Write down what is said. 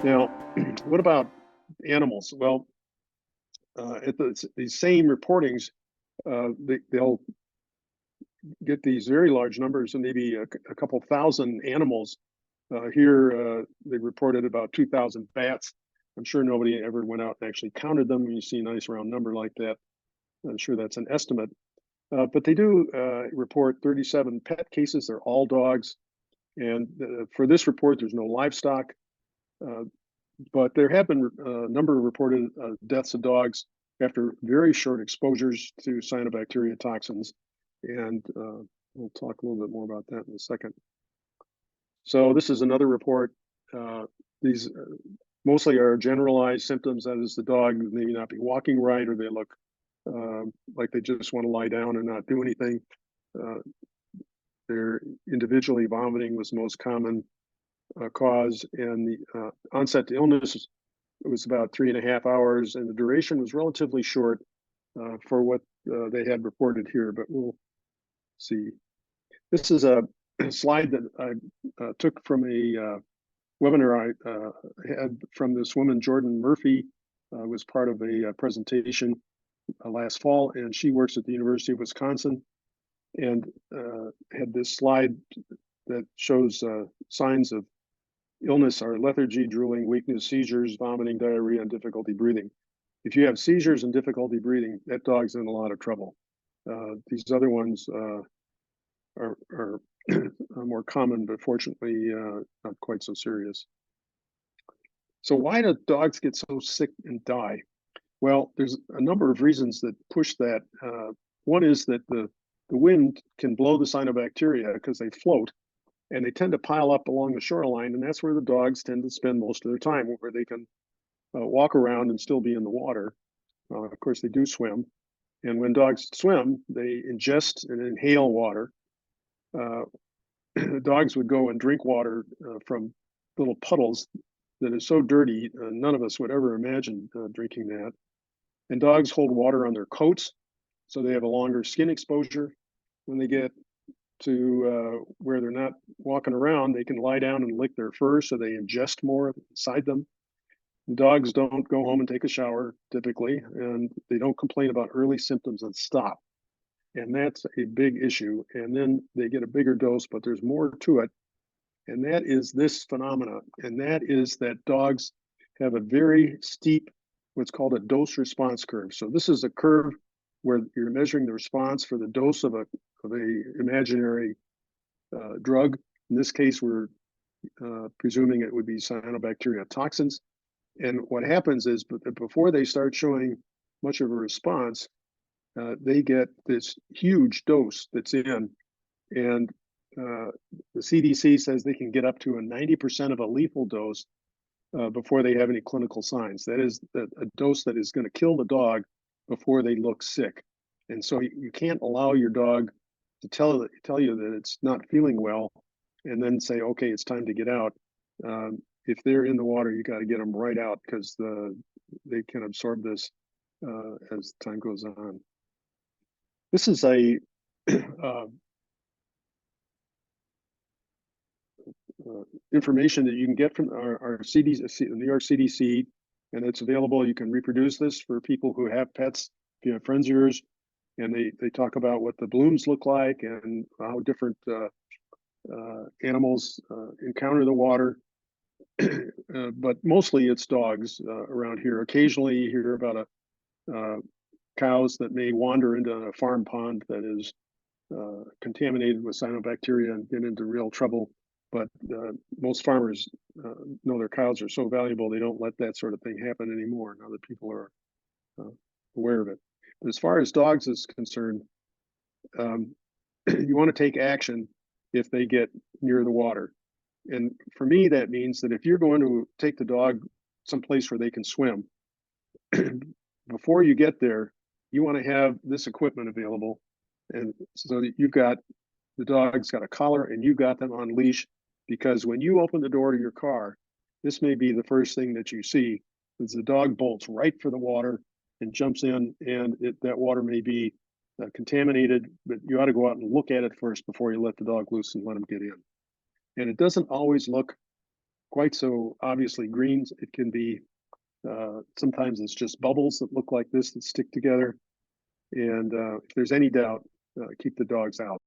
Now, what about animals? Well, at these same reportings, they'll get these very large numbers and maybe a couple thousand animals. Here, they reported about 2,000 bats. I'm sure nobody ever went out and actually counted them. When you see a nice round number like that, I'm sure that's an estimate. But they do report 37 pet cases. They're all dogs. And for this report, there's no livestock. Uh, but there have been a number of reported deaths of dogs after very short exposures to cyanobacteria toxins. And we'll talk a little bit more about that in a second. So this is another report. These mostly are generalized symptoms. That is, the dog may not be walking right, or they look like they just want to lie down and not do anything. They're individually vomiting was the most common cause, and the onset to illness was about 3.5 hours, and the duration was relatively short for what they had reported here, but we'll see. This is a slide that I took from a webinar I had from this woman, Jordan Murphy, was part of a presentation last fall, and she works at the University of Wisconsin, and had this slide that shows signs of illness are lethargy, drooling, weakness, seizures, vomiting, diarrhea, and difficulty breathing. If you have seizures and difficulty breathing, that dog's in a lot of trouble. These other ones are more common, but fortunately not quite so serious. So why do dogs get so sick and die? Well, there's a number of reasons that push that. One is that the wind can blow the cyanobacteria because they float, and they tend to pile up along the shoreline, and that's where the dogs tend to spend most of their time, where they can walk around and still be in the water. Of course, they do swim, and when dogs swim, they ingest and inhale water. Dogs would go and drink water from little puddles that is so dirty, none of us would ever imagine drinking that. And dogs hold water on their coats, so they have a longer skin exposure. When they get to where they're not walking around, they can lie down and lick their fur, so they ingest more inside them. The dogs don't go home and take a shower typically, and they don't complain about early symptoms and stop. And that's a big issue. And then they get a bigger dose, but there's more to it. And that is this phenomena. And that is that dogs have a very steep, what's called a dose response curve. So this is a curve where you're measuring the response for the dose of a imaginary drug. In this case, we're presuming it would be cyanobacteria toxins. And what happens is, before they start showing much of a response, they get this huge dose that's in, and the CDC says they can get up to a 90% of a lethal dose before they have any clinical signs. That is a dose that is going to kill the dog before they look sick. And so you can't allow your dog to tell you that it's not feeling well and then say, okay, it's time to get out. If they're in the water, you got to get them right out, because they can absorb this as time goes on. This is a information that you can get from our CDC, the New York CDC, and it's available. You can reproduce this for people who have pets, if you have friends of yours, and they talk about what the blooms look like and how different animals encounter the water. But mostly it's dogs around here. Occasionally you hear about cows that may wander into a farm pond that is contaminated with cyanobacteria and get into real trouble. But most farmers know their cows are so valuable, they don't let that sort of thing happen anymore now that people are aware of it. But as far as dogs is concerned, you want to take action if they get near the water. And for me, that means that if you're going to take the dog someplace where they can swim, before you get there, you want to have this equipment available. And so that you've got, the dog's got a collar and you've got them on leash, because when you open the door to your car, this may be the first thing that you see, is the dog bolts right for the water and jumps in, and that water may be contaminated, but you ought to go out and look at it first before you let the dog loose and let him get in. And it doesn't always look quite so obviously green. It can be, sometimes it's just bubbles that look like this that stick together. And if there's any doubt, keep the dogs out.